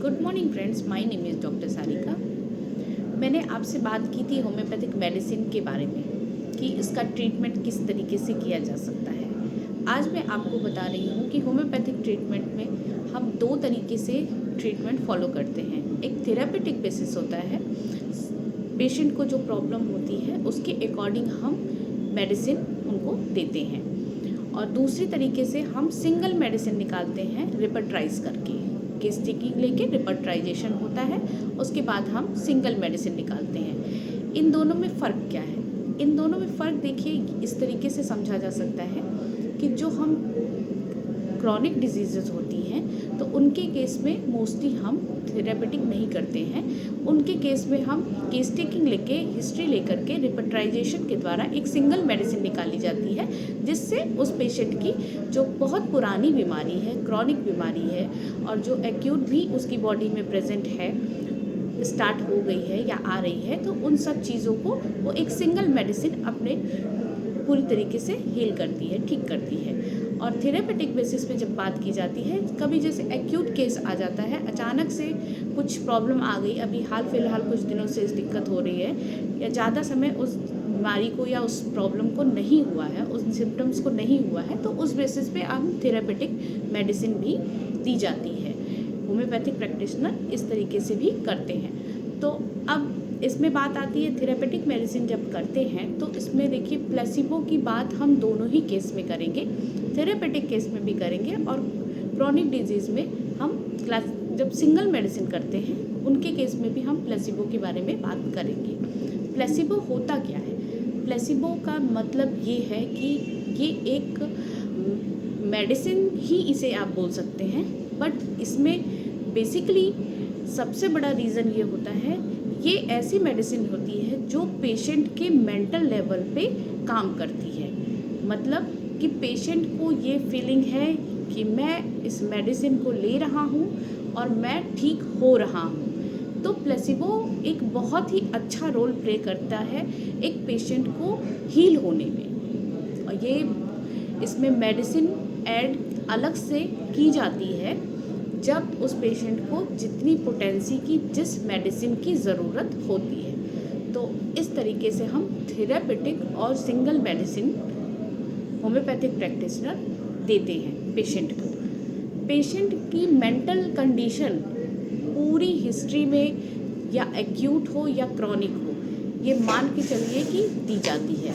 Good morning friends, my name is doctor Sarika. मैंने आपसे बात की थी होम्योपैथिक मेडिसिन के बारे में कि इसका ट्रीटमेंट किस तरीके से किया जा सकता है। आज मैं आपको बता रही हूँ कि होम्योपैथिक ट्रीटमेंट में हम दो तरीके से ट्रीटमेंट फॉलो करते हैं। एक थेरापेटिक बेसिस होता है, पेशेंट को जो प्रॉब्लम होती है उसके अकॉर्डिंग हम मेडिसिन उनको देते हैं, और दूसरी तरीके से हम सिंगल मेडिसिन निकालते हैं रिपर्ट्राइज करके। केस टेकिंग लेके रिपर्ट्राइजेशन होता है, उसके बाद हम सिंगल मेडिसिन निकालते हैं। इन दोनों में फ़र्क क्या है? इन दोनों में फ़र्क देखिए, इस तरीके से समझा जा सकता है कि जो हम क्रॉनिक डिजीज़ होती हैं तो उनके केस में मोस्टली हम थेरापेटिक नहीं करते हैं। उनके केस में हम केस टेकिंग लेके, हिस्ट्री लेकर के रिपर्ट्राइजेशन के द्वारा एक सिंगल मेडिसिन निकाली जाती है, जिससे उस पेशेंट की जो बहुत पुरानी बीमारी है, क्रॉनिक बीमारी है, और जो एक्यूट भी उसकी बॉडी में प्रेजेंट है, स्टार्ट हो गई है या आ रही है, तो उन सब चीज़ों को वो एक सिंगल मेडिसिन अपने पूरी तरीके से हील करती है, ठीक करती है। और थेरेपेटिक बेसिस पे जब बात की जाती है, कभी जैसे एक्यूट केस आ जाता है, अचानक से कुछ प्रॉब्लम आ गई, अभी हाल फिलहाल कुछ दिनों से इस दिक्कत हो रही है, या ज़्यादा समय उस बीमारी को या उस प्रॉब्लम को नहीं हुआ है, उस सिम्टम्स को नहीं हुआ है, तो उस बेसिस पे हम थेरेपेटिक मेडिसिन भी दी जाती है। होम्योपैथिक प्रैक्टिशनर इस तरीके से भी करते हैं। तो अब इसमें बात आती है, थेरेपेटिक मेडिसिन जब करते हैं तो इसमें देखिए प्लेसिबो की बात हम दोनों ही केस में करेंगे, थेरेपेटिक केस में भी करेंगे, और क्रॉनिक डिजीज़ में हम जब सिंगल मेडिसिन करते हैं उनके केस में भी हम प्लेसिबो के बारे में बात करेंगे। प्लेसिबो होता क्या है? प्लेसिबो का मतलब ये है कि ये एक मेडिसिन ही इसे आप बोल सकते हैं, बट इसमें बेसिकली सबसे बड़ा रीज़न ये होता है, ये ऐसी मेडिसिन होती है जो पेशेंट के मेंटल लेवल पे काम करती है। मतलब कि पेशेंट को ये फीलिंग है कि मैं इस मेडिसिन को ले रहा हूँ और मैं ठीक हो रहा हूँ। तो प्लेसिबो एक बहुत ही अच्छा रोल प्ले करता है एक पेशेंट को हील होने में। और ये इसमें मेडिसिन ऐड अलग से की जाती है जब उस पेशेंट को जितनी पोटेंसी की जिस मेडिसिन की ज़रूरत होती है। तो इस तरीके से हम थेरापेटिक और सिंगल मेडिसिन होम्योपैथिक प्रैक्टिशनर देते हैं पेशेंट को। पेशेंट की मेंटल कंडीशन पूरी हिस्ट्री में, या एक्यूट हो या क्रॉनिक हो, ये मान के चलिए कि दी जाती है।